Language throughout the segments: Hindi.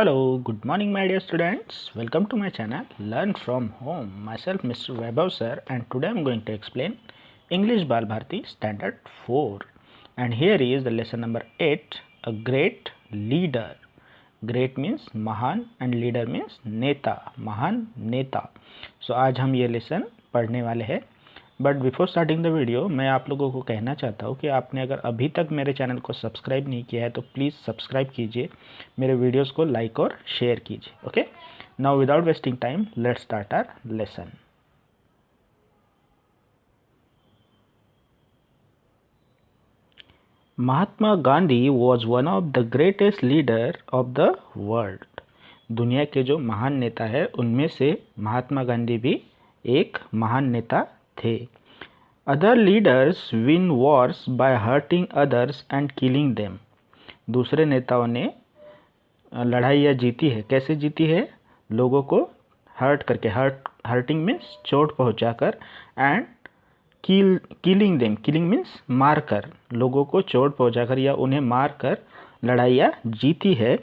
Hello, good morning, my dear students. Welcome to my channel Learn from Home. Myself, Mr. Vaibhav sir, and today I am going to explain English Bal Bharati Standard 4. And here is the lesson number 8, a great leader. Great means महान and leader means नेता, महान नेता. So आज हम ये लेसन पढ़ने वाले हैं. But before starting the video मैं आप लोगों को कहना चाहता हूँ कि आपने अगर अभी तक मेरे चैनल को सब्सक्राइब नहीं किया है तो प्लीज़ सब्सक्राइब कीजिए, मेरे वीडियोस को लाइक और शेयर कीजिए. Okay, now without wasting time let's start our lesson. Mahatma Gandhi was one of the greatest leader of the world. दुनिया के जो महान नेता है उनमें से महात्मा गांधी भी एक महान नेता थे. Other leaders win wars by hurting others and killing them. दूसरे नेताओं ने लड़ाइयाँ जीती है. कैसे जीती है? लोगों को हर्ट करके, हर्टिंग मीन्स चोट पहुंचाकर, and killing them, killing means मारकर, लोगों को चोट पहुंचाकर या उन्हें मारकर लड़ाइयाँ जीती है.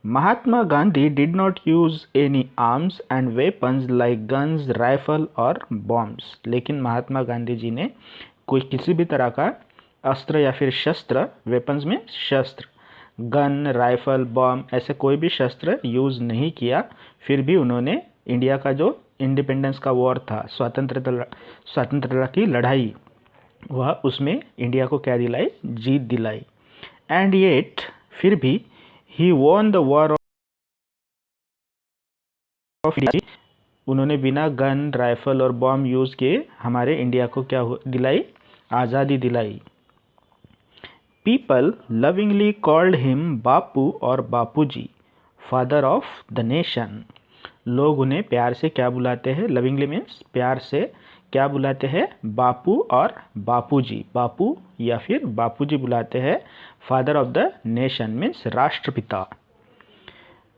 Mahatma Gandhi did not use any arms and weapons like guns, rifle और बॉम्ब्स. लेकिन महात्मा गांधी जी ने कोई किसी भी तरह का अस्त्र या फिर शस्त्र, वेपन्स में शस्त्र, गन, राइफल, बॉम्ब, ऐसे कोई भी शस्त्र यूज़ नहीं किया. फिर भी उन्होंने इंडिया का जो इंडिपेंडेंस का वॉर था, स्वतंत्रता की लड़ाई, वह उसमें इंडिया को क्या दिलाई? जीत दिलाई. एंड येट, फिर भी he won the war of India. उन्होंने बिना गन, राइफल और बॉम्ब यूज़ किए हमारे इंडिया को क्या दिलाई? आज़ादी दिलाई. People lovingly called him Bapu और Bapuji, father of the nation. लोग उन्हें प्यार से क्या बुलाते हैं? लविंगली मीन्स प्यार से क्या बुलाते हैं? बापू और बापूजी. बापू या फिर बापूजी बुलाते हैं. Father of the nation means राष्ट्रपिता.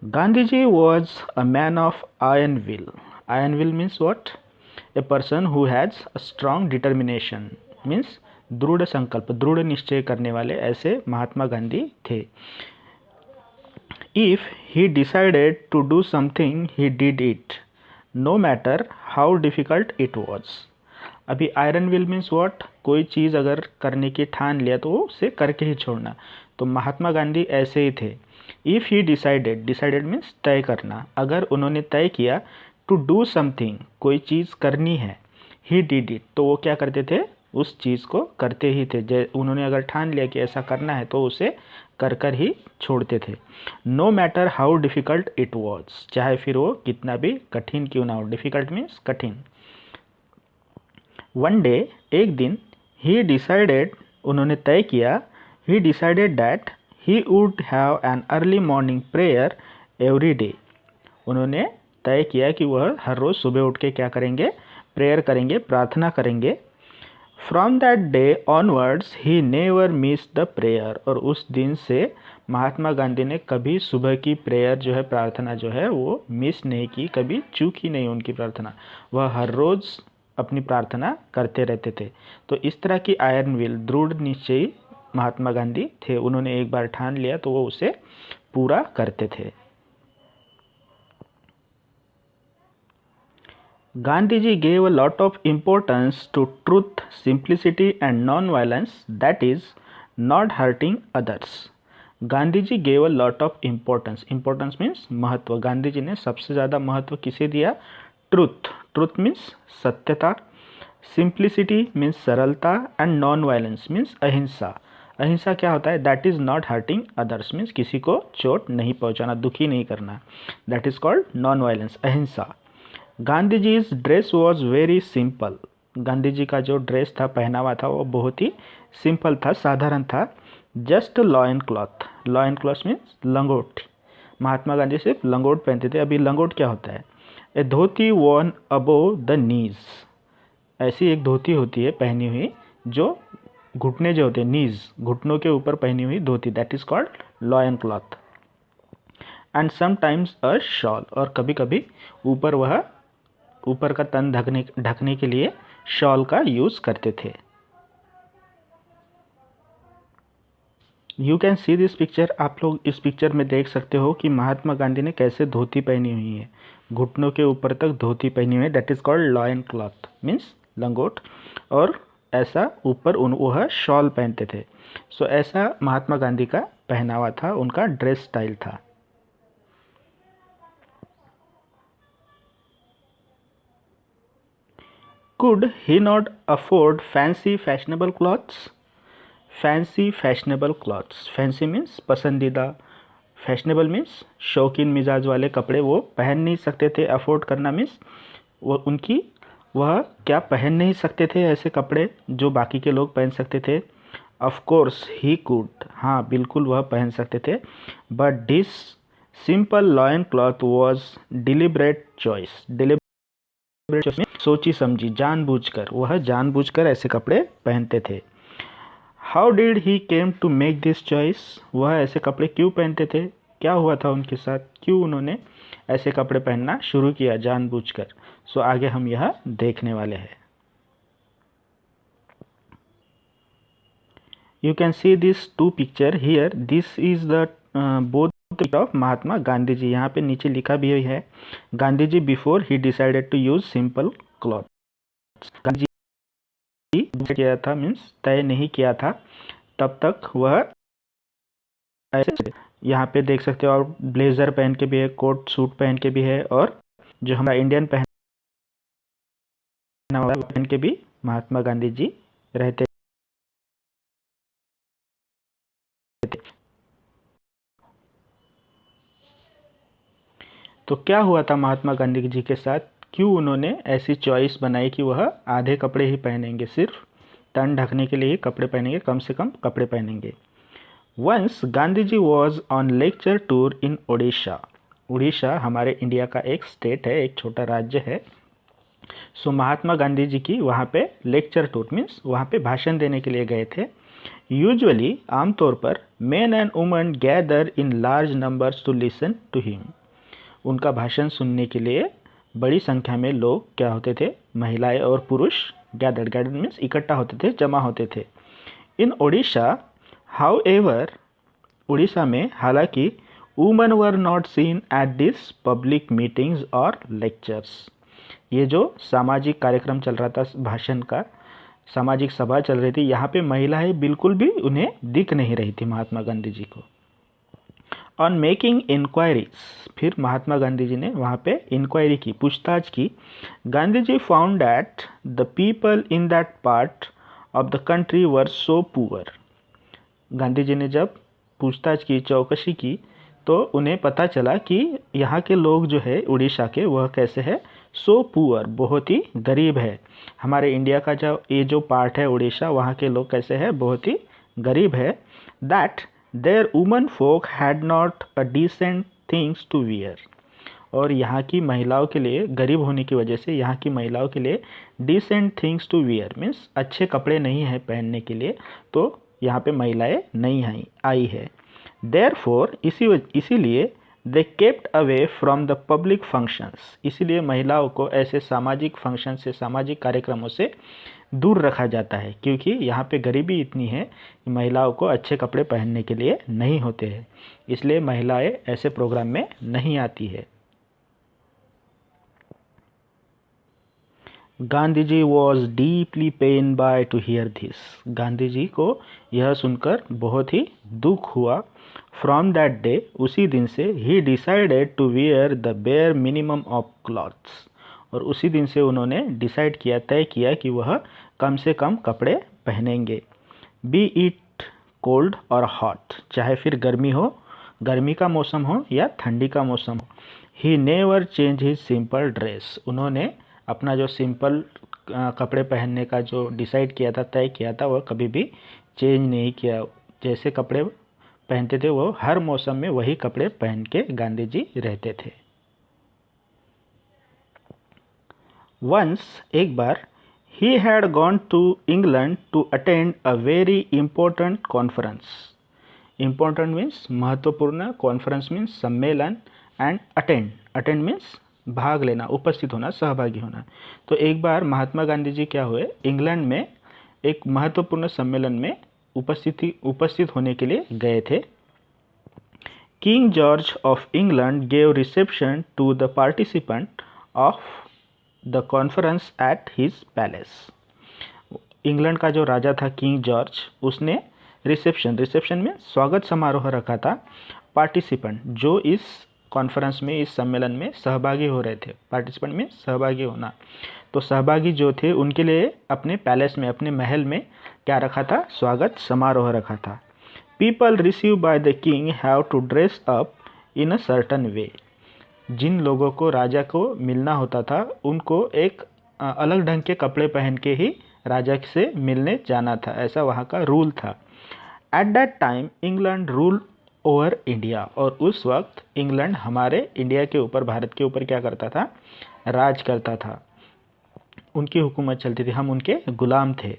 Gandhi ji was a man of iron will. Iron will means what? A person who has a strong determination, means दृढ़ संकल्प, दृढ़ निश्चय करने वाले, ऐसे महात्मा गांधी थे. If he decided to do something he did it, no matter how difficult it was. अभी आयरन विल मीन्स व्हाट? कोई चीज़ अगर करने की ठान लिया तो उसे करके ही छोड़ना. तो महात्मा गांधी ऐसे ही थे. If he decided, decided means तय करना, अगर उन्होंने तय किया टू डू समथिंग, कोई चीज़ करनी है, ही डिड इट, तो वो क्या करते थे? उस चीज़ को करते ही थे. उन्होंने अगर ठान लिया कि ऐसा करना है तो उसे कर कर ही छोड़ते थे. No matter how difficult it was, चाहे फिर वो कितना भी कठिन क्यों ना हो. डिफ़िकल्ट मीन्स कठिन. वन डे, एक दिन, ही डिसाइडेड, उन्होंने तय किया, he decided that he would have an early morning prayer every day. उन्होंने तय किया कि वह हर रोज़ सुबह उठ के क्या करेंगे? प्रेयर करेंगे, प्रार्थना करेंगे. From that day onwards he never miss the prayer. और उस दिन से महात्मा गांधी ने कभी सुबह की प्रेयर जो है, प्रार्थना जो है, वो मिस नहीं की, कभी चूकी नहीं उनकी प्रार्थना. वह हर रोज़ अपनी प्रार्थना करते रहते थे. तो इस तरह की आयरन विल, दृढ़ निश्चयी महात्मा गांधी थे. उन्होंने एक बार ठान लिया तो वो उसे पूरा करते थे. Gandhi ji gave a lot of importance to truth, simplicity and non-violence, that is, not hurting others. Gandhi ji gave a lot of importance. Importance means महत्व. गांधी जी ने सबसे ज़्यादा महत्व किसे दिया? ट्रुथ. ट्रुथ मीन्स सत्यता. सिंप्लिसिटी मीन्स सरलता. एंड नॉन वायलेंस मीन्स अहिंसा. अहिंसा क्या होता है? That is not hurting others, means किसी को चोट नहीं पहुंचाना, दुखी नहीं करना. That is called non violence, अहिंसा. Gandhi ji dress was very simple. Gandhi ji का जो ड्रेस था, पहनावा था, वो बहुत ही सिंपल था, साधारण था. Just lion cloth. Lion cloth means लंगोट. महात्मा गांधी सिर्फ लंगोट पहनते थे. अभी लंगोट क्या होता है? ए धोती वॉर्न अबोव द नीज. ऐसी एक धोती होती है पहनी हुई जो घुटने जो होते हैं, नीज, घुटनों के ऊपर पहनी हुई धोती, that is called loin cloth. And sometimes a shawl. और कभी कभी ऊपर का तन ढकने के लिए शॉल का यूज़ करते थे. You can see this picture, आप लोग इस पिक्चर में देख सकते हो कि महात्मा गांधी ने कैसे धोती पहनी हुई है, घुटनों के ऊपर तक धोती पहनी हुई है, that is called loin cloth means लंगोट, और ऐसा ऊपर वह शॉल पहनते थे। सो ऐसा महात्मा गांधी का पहनावा था, उनका ड्रेस स्टाइल था। Could he not afford fancy fashionable clothes? Fancy fashionable clothes, fancy means पसंदीदा, फैशनेबल मीन्स शौकीन मिजाज वाले कपड़े वो पहन नहीं सकते थे। अफोर्ड करना मीन्स वह क्या पहन नहीं सकते थे ऐसे कपड़े जो बाकी के लोग पहन सकते थे? ऑफ कोर्स ही कुड, हाँ बिल्कुल वह पहन सकते थे। But this simple loin cloth was deliberate choice. Deliberate choice सोची समझी, जानबूझकर, वह जानबूझकर ऐसे कपड़े पहनते थे। How did he came to make this choice? वह ऐसे कपड़े क्यों पहनते थे? क्या हुआ था उनके साथ? क्यों उन्होंने ऐसे कपड़े पहनना शुरू किया जानबूझकर? सो आगे हम यह देखने वाले हैं। You can see this two picture here, this is the both of Mahatma Gandhi ji. यहाँ पे नीचे लिखा भी है Gandhi ji before he decided to use simple cloth. Gandhi ji किया था मीन्स तय नहीं किया था, तब तक वह ऐसे, यहाँ पे देख सकते हो, और ब्लेजर पहन के भी है, कोट सूट पहन के भी है, और जो हमारा इंडियन पहना हुआ है पहन के भी महात्मा गांधी जी रहते थे। तो क्या हुआ था महात्मा गांधी जी के साथ? क्यों उन्होंने ऐसी चॉइस बनाई कि वह आधे कपड़े ही पहनेंगे, सिर्फ तन ढकने के लिए ही कपड़े पहनेंगे, कम से कम कपड़े पहनेंगे? Once Gandhi ji was on lecture tour in Odisha. Orissa हमारे इंडिया का एक स्टेट है, एक छोटा राज्य है। सो महात्मा गांधी जी की वहाँ पे लेक्चर टूर मीन्स वहाँ पे भाषण देने के लिए गए थे। यूजुअली आमतौर पर men and women gather in large numbers to listen to him. उनका भाषण सुनने के लिए बड़ी संख्या में लोग क्या होते थे, महिलाएं और पुरुष गैदर्ड मीन्स इकट्ठा होते थे, जमा होते थे। इन ओडिशा हाउ एवर, उड़ीसा में हालांकि women were not seen at this public meetings और लेक्चर्स। ये जो सामाजिक कार्यक्रम चल रहा था, भाषण का सामाजिक सभा चल रही थी, यहाँ पे महिलाएं बिल्कुल भी उन्हें दिख नहीं रही थी महात्मा गांधी जी को। ऑन मेकिंग इंक्वायरीज, फिर महात्मा गांधी जी ने वहाँ पे इंक्वायरी की, पूछताछ की। Gandhi ji found that the people in that part of the country were so poor. Gandhi ji ने जब पूछताछ की, चौकसी की, तो उन्हें पता चला कि यहाँ के लोग जो है उड़ीसा के, वह कैसे है, सो पुअर, बहुत ही गरीब है। हमारे इंडिया का जो ये जो पार्ट है उड़ीसा, वहाँ के लोग कैसे है, बहुत ही गरीब है। That their woman folk had not a decent things to wear. और यहाँ की महिलाओं के लिए, गरीब होने की वजह से यहाँ की महिलाओं के लिए decent things to wear means अच्छे कपड़े नहीं हैं पहनने के लिए, तो यहाँ पे महिलाएं नहीं आई है। देयरफॉर इसीलिए they kept away from the public functions, इसीलिए महिलाओं को ऐसे सामाजिक फंक्शन से, सामाजिक कार्यक्रमों से दूर रखा जाता है, क्योंकि यहाँ पे गरीबी इतनी है कि महिलाओं को अच्छे कपड़े पहनने के लिए नहीं होते हैं, इसलिए महिलाएं ऐसे प्रोग्राम में नहीं आती है। Gandhi ji was deeply pain by to hear this. Gandhi ji को यह सुनकर बहुत ही दुख हुआ। फ्रॉम दैट डे, उसी दिन से, he decided to wear the bare minimum of clothes, और उसी दिन से उन्होंने डिसाइड किया, तय किया कि वह कम से कम कपड़े पहनेंगे। बी इट कोल्ड और हॉट, चाहे फिर गर्मी हो, गर्मी का मौसम हो या ठंडी का मौसम हो। He never change his simple dress, उन्होंने अपना जो सिंपल कपड़े पहनने का जो डिसाइड किया था, तय किया था, वह कभी भी चेंज नहीं किया। जैसे कपड़े पहनते थे वो हर मौसम में वही कपड़े पहन के गांधी जी रहते थे। वंस, एक बार, he had gone to England to attend a very important conference. Important means महत्वपूर्ण, कॉन्फ्रेंस मीन्स सम्मेलन, एंड अटेंड मीन्स भाग लेना, उपस्थित होना, सहभागी होना। तो एक बार महात्मा गांधी जी क्या हुए, इंग्लैंड में एक महत्वपूर्ण सम्मेलन में उपस्थित होने के लिए गए थे। King George of England gave reception to the participant of the conference at his palace. England का जो राजा था किंग जॉर्ज, उसने रिसेप्शन में स्वागत समारोह रखा था पार्टिसिपेंट जो इस कॉन्फ्रेंस में, इस सम्मेलन में सहभागी हो रहे थे। पार्टिसिपेंट में सहभागी होना, तो सहभागी जो थे उनके लिए अपने पैलेस में, अपने महल में क्या रखा था? स्वागत समारोह रखा था। People receive by the king have to dress up in a certain way. जिन लोगों को राजा को मिलना होता था उनको एक अलग ढंग के कपड़े पहन के ही राजा से मिलने जाना था, ऐसा वहाँ का रूल था। At that time England rule over India, और उस वक्त इंग्लैंड हमारे इंडिया के ऊपर, भारत के ऊपर क्या करता था? राज करता था, उनकी हुकूमत चलती थी, हम उनके गुलाम थे।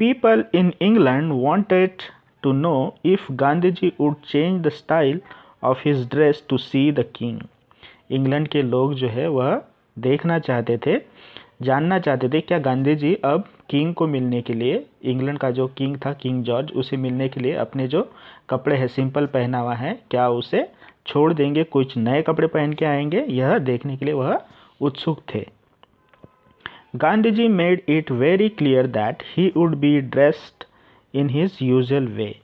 People in England wanted to know if Gandhi ji would change the style of his dress to see the king. England के लोग जो है वह देखना चाहते थे, जानना चाहते थे क्या गांधी जी अब किंग को मिलने के लिए, इंग्लैंड का जो किंग था किंग जॉर्ज, उसे मिलने के लिए अपने जो कपड़े हैं सिंपल पहनावा है, क्या उसे छोड़ देंगे, कुछ नए कपड़े पहन के आएंगे? यह देखने के लिए वह उत्सुक थे। Gandhi ji made it very clear that he would be dressed in his usual way.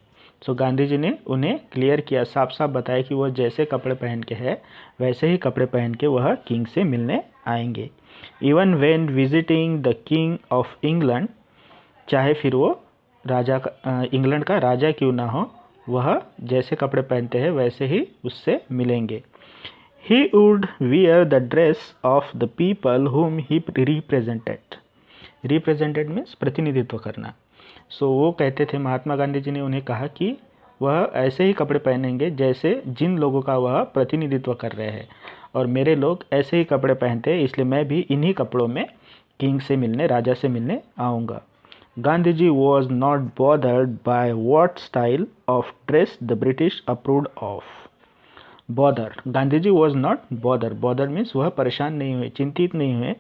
So Gandhi ji ने उन्हें क्लियर किया, साफ साफ बताया कि वह जैसे कपड़े पहन के है वैसे ही कपड़े पहन के वह किंग से मिलने आएंगे। Even when visiting the king of England, चाहे फिर वो राजा का, इंग्लैंड का राजा क्यों ना हो, वह जैसे कपड़े पहनते हैं वैसे ही उससे मिलेंगे। He would wear the dress of the people whom he represented. Represented means प्रतिनिधित्व करना। सो वो कहते थे, महात्मा गांधी जी ने उन्हें कहा कि वह ऐसे ही कपड़े पहनेंगे जैसे जिन लोगों का वह प्रतिनिधित्व कर रहे हैं, और मेरे लोग ऐसे ही कपड़े पहनते हैं, इसलिए मैं भी इन्हीं कपड़ों में किंग से मिलने, राजा से मिलने आऊँगा। Gandhi ji was not bothered by what style of dress the British approved of. Bother, Gandhi ji was not bother, bother means वह परेशान नहीं हुए, चिंतित नहीं हुए।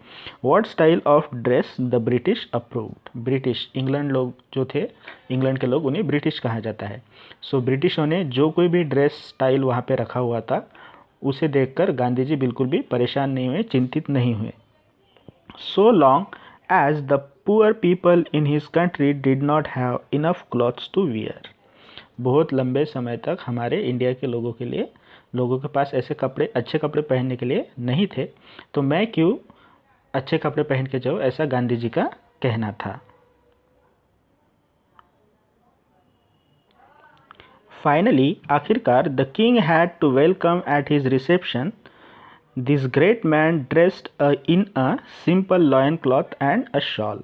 What style of dress the British approved. British, England लोग जो थे, इंग्लैंड के लोग, उन्हें ब्रिटिश कहा जाता है। सो ब्रिटिशों ने जो कोई भी ड्रेस स्टाइल वहाँ पे रखा हुआ था उसे देखकर गांधी जी बिल्कुल भी परेशान नहीं हुए, चिंतित नहीं हुए। So long as the poor people in his country did not have enough clothes to wear. बहुत लंबे समय तक हमारे इंडिया के लोगों के लिए, लोगों के पास ऐसे कपड़े, अच्छे कपड़े पहनने के लिए नहीं थे, तो मैं क्यों अच्छे कपड़े पहन के जाऊँ, ऐसा गांधी जी का कहना था। फाइनली, आखिरकार, the king had to welcome at his reception this great man dressed in a simple loin cloth and a shawl.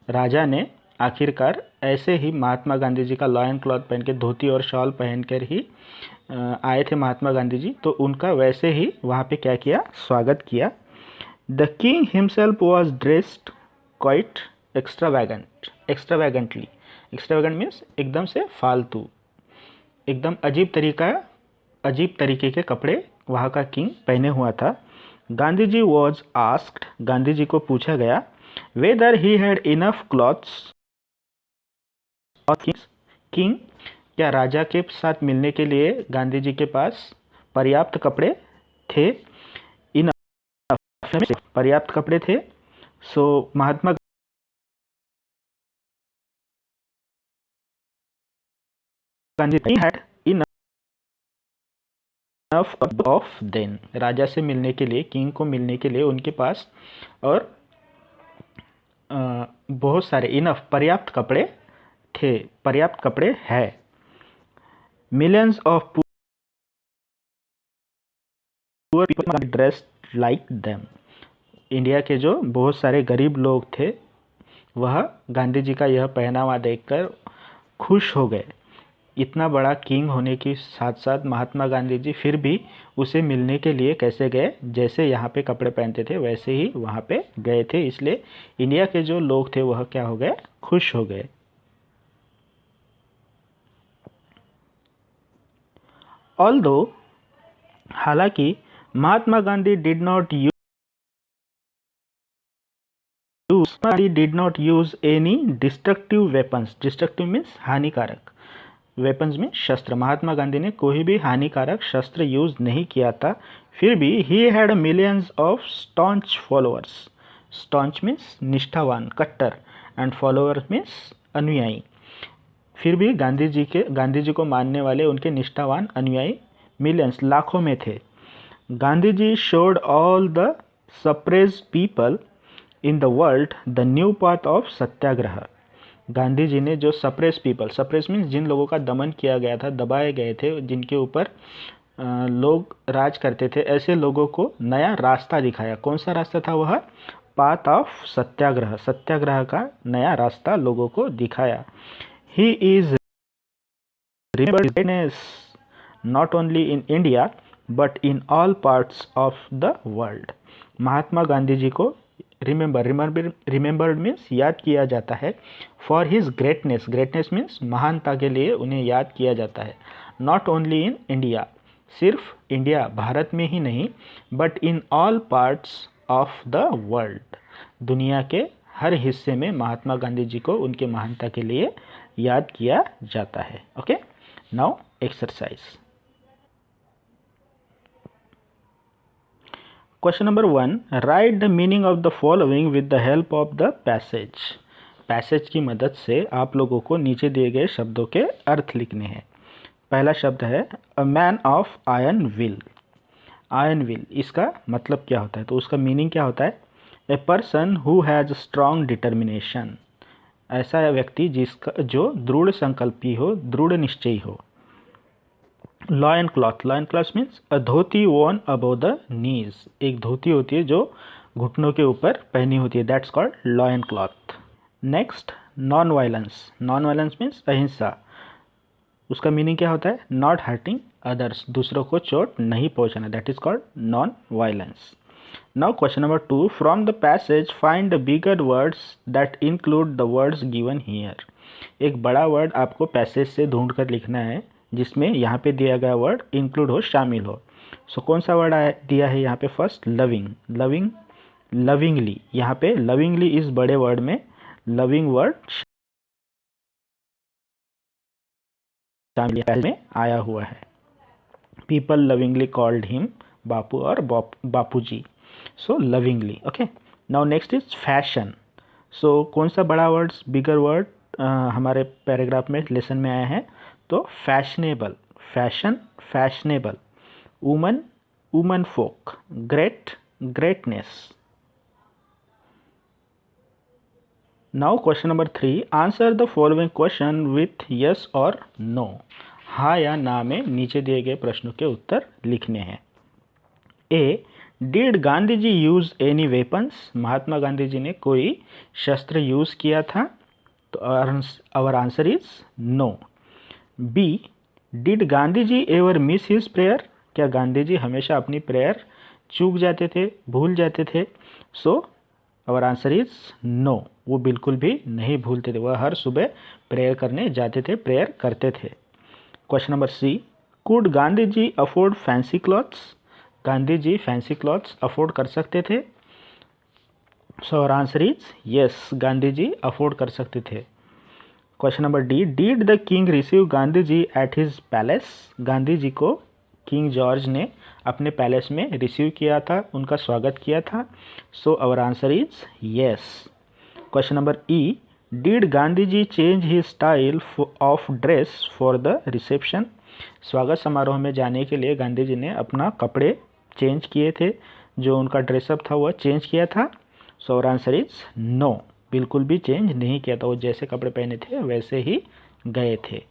राजा ने आखिरकार ऐसे ही महात्मा गांधी जी का लॉयन क्लॉथ पहन के, धोती और शॉल पहनकर ही आए थे महात्मा गांधी जी, तो उनका वैसे ही वहाँ पे क्या किया? स्वागत किया। The king himself was dressed quite extravagantly. Extravagant means एकदम से फालतू, एकदम अजीब तरीके के कपड़े वहाँ का किंग पहने हुआ था। गांधी जी वॉज आस्क्ड, गांधी जी को पूछा गया, weather he had enough clothes of king, क्या राजा के साथ मिलने के लिए गांधी जी के पास पर्याप्त कपड़े थे? पर्याप्त कपड़े थे। So Mahatma Gandhi had enough of then, राजा से मिलने के लिए, किंग को मिलने के लिए उनके पास और बहुत सारे, इनफ, पर्याप्त कपड़े थे, पर्याप्त कपड़े है। Millions of poor people dressed like them. India के जो बहुत सारे गरीब लोग थे वह गांधी जी का यह पहनावा देखकर खुश हो गए। इतना बड़ा किंग होने के साथ साथ महात्मा गांधी जी फिर भी उसे मिलने के लिए कैसे गए? जैसे यहाँ पे कपड़े पहनते थे वैसे ही वहाँ पे गए थे, इसलिए इंडिया के जो लोग थे वह क्या हो गए? खुश हो गए। ऑल्दो, हालांकि, Mahatma Gandhi did not use He did not use any destructive weapons. Destructive means हानिकारक. वेपन्स में शस्त्र. महात्मा गांधी ने कोई भी हानिकारक शस्त्र यूज नहीं किया था. फिर भी he had millions of staunch followers. Staunch means निष्ठावान, कट्टर, एंड फॉलोअर्स मीन्स अनुयायी. फिर भी गांधी जी को मानने वाले उनके निष्ठावान अनुयायी मिलियंस, लाखों में थे. Gandhi ji showed all the suppressed people in the world the new path of satyagraha. Gandhi ji ने जो सप्रेस पीपल, सप्रेस मीन्स जिन लोगों का दमन किया गया था, दबाए गए थे, जिनके ऊपर लोग राज करते थे, ऐसे लोगों को नया रास्ता दिखाया. कौन सा रास्ता था वह? पाथ ऑफ सत्याग्रह. सत्याग्रह का नया रास्ता लोगों को दिखाया. He is remembered not only in India but in all parts of the world. Mahatma Gandhi ji को रिमेंबर्ड मीन्स याद किया जाता है. For his greatness, greatness means महानता के लिए उन्हें याद किया जाता है. नॉट ओनली इन इंडिया, सिर्फ इंडिया भारत में ही नहीं, but in all parts of the world, दुनिया के हर हिस्से में महात्मा गांधी जी को उनके महानता के लिए याद किया जाता है. Okay, now exercise. Question number 1, right the meaning of the following with the help of the passage. Passage की मदद से आप लोगों को नीचे दिए गए शब्दों के अर्थ लिखने हैं. पहला शब्द है अ man of iron will. Iron will, इसका मतलब क्या होता है? तो उसका मीनिंग क्या होता है? ए person who has strong determination. ऐसा व्यक्ति जिसका जो दृढ़ संकल्पी हो, दृढ़ निश्चयी हो. Lion cloth, lion cloth means a dhoti worn above the knees. एक धोती होती है जो घुटनों के ऊपर पहनी होती है, that's called loin cloth. Next, non violence. Non violence means अहिंसा. उसका मीनिंग क्या होता है? नॉट हर्टिंग अदर्स, दूसरों को चोट नहीं पहुंचाना, that is called non violence. Now question number 2, from the passage find the bigger words that include the words given here. एक बड़ा वर्ड आपको पैसेज से ढूंढ कर लिखना है जिसमें यहाँ पे दिया गया वर्ड इंक्लूड हो, शामिल हो. सो कौन सा वर्ड दिया है यहाँ पे? First, loving. Loving, lovingly. यहाँ पे लविंगली इस बड़े वर्ड में लविंग वर्ड शामिल में आया हुआ है. People lovingly called him Bapu और Bapu ji. So lovingly. Okay, now next is fashion. So कौन सा बड़ा वर्ड, बिगर वर्ड हमारे पैराग्राफ में, लेसन में आया है? तो fashionable. Fashion, fashionable. Woman, woman folk. Great, greatness. Now question number 3, answer the following question with yes और नो. हाँ या ना में नीचे दिए गए प्रश्नों के उत्तर लिखने हैं. A, did Gandhi ji use any weapons. Mahatma Gandhi ji ने कोई शस्त्र यूज किया था? तो our answer is no. B, did Gandhi ji ever miss his prayer. क्या गांधी जी हमेशा अपनी प्रेयर चूक जाते थे, भूल जाते थे? So our answer is no, वो बिल्कुल भी नहीं भूलते थे, वह हर सुबह प्रेयर करने जाते थे, प्रेयर करते थे. Question number C, could Gandhi ji afford fancy clothes. Gandhi ji fancy clothes afford कर सकते थे? So our answer is yes, Gandhi ji afford कर सकते थे. Question number D, did the king receive Gandhi ji at his palace. Gandhi ji को किंग जॉर्ज ने अपने पैलेस में रिसीव किया था, उनका स्वागत किया था. So our answer is yes. Question number E, did Gandhi ji change his style of dress for the reception. स्वागत समारोह में जाने के लिए गांधी जी ने अपना कपड़े चेंज किए थे, जो उनका ड्रेसअप था वह चेंज किया था? So our answer is no, बिल्कुल भी चेंज नहीं किया था, वो जैसे कपड़े पहने थे वैसे ही गए थे.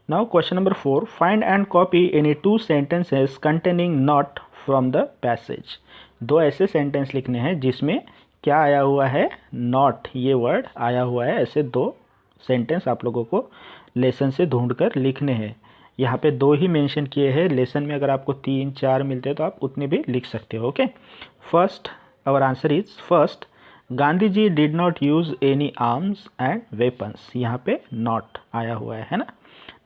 Now question number 4, find and copy any 2 sentences containing not from the passage. 2 ऐसे सेंटेंस लिखने हैं जिसमें क्या आया हुआ है? नॉट, ये वर्ड आया हुआ है. ऐसे 2 सेंटेंस आप लोगों को लेसन से ढूंढ कर लिखने हैं. यहाँ पे 2 ही मेंशन किए हैं. लेसन में अगर आपको 3, 4 मिलते हैं तो आप उतने भी लिख सकते हो. Okay, first, our answer is first, Gandhi ji did not use any arms and weapons. यहाँ पे नॉट आया हुआ है ना.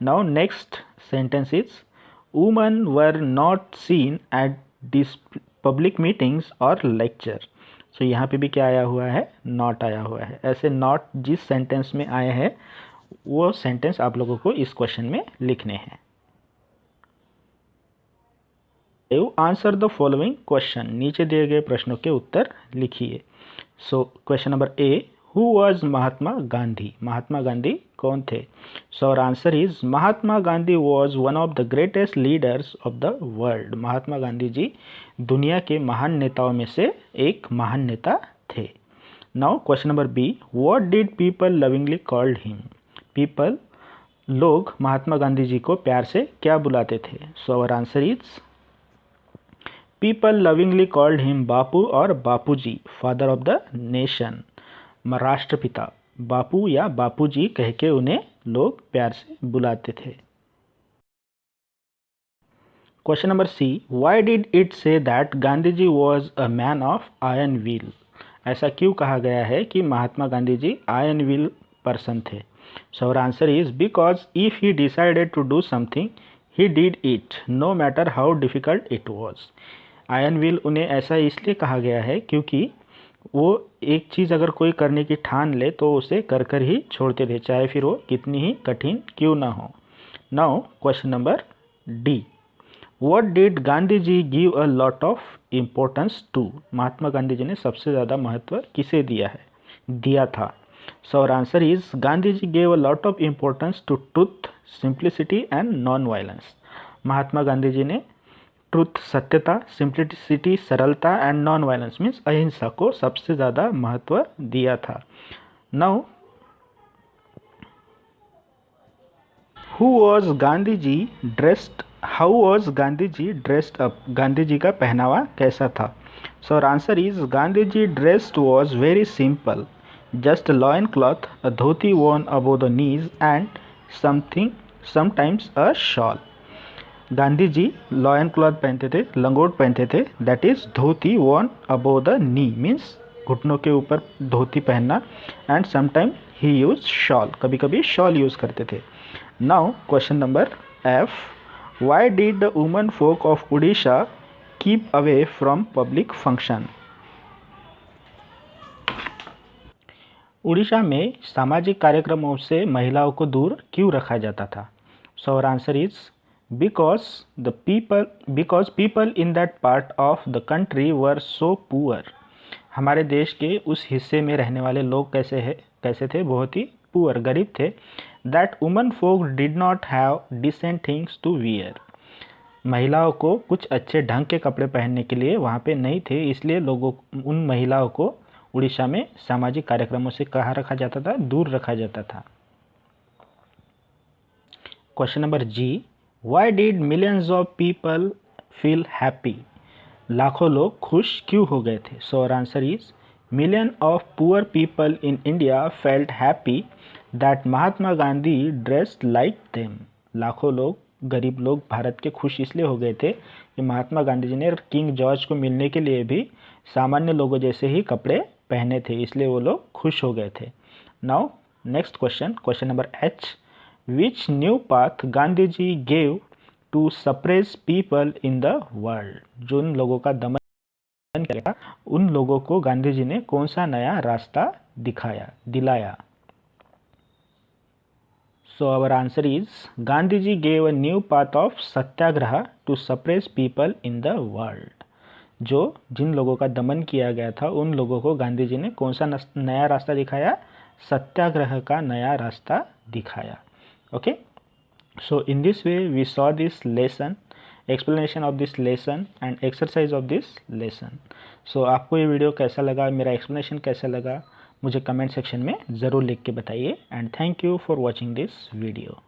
Now next sentence is, woman were not seen at public meetings और लेक्चर। सो यहाँ पे भी क्या आया हुआ है, नॉट आया हुआ है। ऐसे नॉट जिस सेंटेंस में आए हैं वो सेंटेंस आप लोगों को इस क्वेश्चन में लिखने हैं। You answer the following question, नीचे दिए गए प्रश्नों के उत्तर लिखिए। So question number A, who was Mahatma Gandhi, Mahatma Gandhi कौन थे? So our answer is Mahatma Gandhi was one of the greatest leaders of the world. Mahatma Gandhi ji दुनिया के महान नेताओं में से एक महान नेता थे। Now question number B, what did people lovingly called him, people लोग महात्मा गांधी जी को प्यार से क्या बुलाते थे? So our answer is people lovingly called him Bapu और Bapuji, father of the nation, राष्ट्रपिता। बापू या बापूजी कह के उन्हें लोग प्यार से बुलाते थे। Question number C, why did it say that Gandhi ji was a man of iron will, ऐसा क्यों कहा गया है कि Mahatma Gandhi ji iron will person थे? So our answer is because if he decided to do something he did it no matter how difficult it was. Iron will उन्हें ऐसा इसलिए कहा गया है क्योंकि वो एक चीज़ अगर कोई करने की ठान ले तो उसे कर कर ही छोड़ते थे, चाहे फिर वो कितनी ही कठिन क्यों ना हो। Now question number D, what did Gandhi ji give a lot of importance to, Mahatma Gandhi ji ने सबसे ज़्यादा महत्व किसे दिया था? So our answer is Gandhi ji gave a lot of importance to truth, simplicity and non violence. Mahatma Gandhi ji ने ट्रुथ सत्यता, सिंप्लिसिटी सरलता एंड नॉन वायलेंस मीन्स अहिंसा को सबसे ज़्यादा महत्व दिया था। Now how was Gandhi ji dressed up, Gandhi ji का पहनावा कैसा था? So our answer is Gandhi ji dressed was very simple, just loin cloth, a dhoti worn above the knees and sometimes a shawl. Gandhi ji loin cloth पहनते थे, लंगोट पहनते थे, that is dhoti worn above the knee means घुटनों के ऊपर धोती पहनना, and sometime he use shawl, कभी कभी शॉल यूज करते थे। Now question number F, why did the woman folk of Orissa keep away from public function, Orissa में सामाजिक कार्यक्रमों से महिलाओं को दूर क्यों रखा जाता था? So our answer is because people in that part of the country were so poor। हमारे देश के उस हिस्से में रहने वाले लोग कैसे थे, बहुत ही पुअर, गरीब थे। that women folk did not have decent things to wear, महिलाओं को कुछ अच्छे ढंग के कपड़े पहनने के लिए वहाँ पे नहीं थे, इसलिए उन महिलाओं को उड़ीसा में सामाजिक कार्यक्रमों से कहाँ रखा जाता था, दूर रखा जाता था। Question number G, why did millions of people feel happy, लाखों लोग खुश क्यों हो गए थे? So our answer is million of poor people in India felt happy that Mahatma Gandhi dressed like them, लाखों लोग, गरीब लोग भारत के खुश इसलिए हो गए थे कि महात्मा गांधी जी ने किंग जॉर्ज को मिलने के लिए भी सामान्य लोगों जैसे ही कपड़े पहने थे, इसलिए वो लोग खुश हो गए थे। Now next question number H, which new path Gandhi ji gave to suppress people in the world, जो उन लोगों का दमन किया, उन लोगों को गांधी जी ने कौन सा नया रास्ता दिलाया? So our answer is Gandhi ji gave a new path of satyagraha to suppress people in the world, जो जिन लोगों का दमन किया गया था उन लोगों को गांधी जी ने कौन सा नया रास्ता दिखाया? सत्याग्रह का नया रास्ता दिखाया। Okay, so in this way we saw this lesson, explanation of this lesson and exercise of this lesson। so आपको ये वीडियो कैसा लगा, मेरा एक्सप्लेनेशन कैसा लगा, मुझे कमेंट सेक्शन में ज़रूर लिख के बताइए। And thank you for watching this video.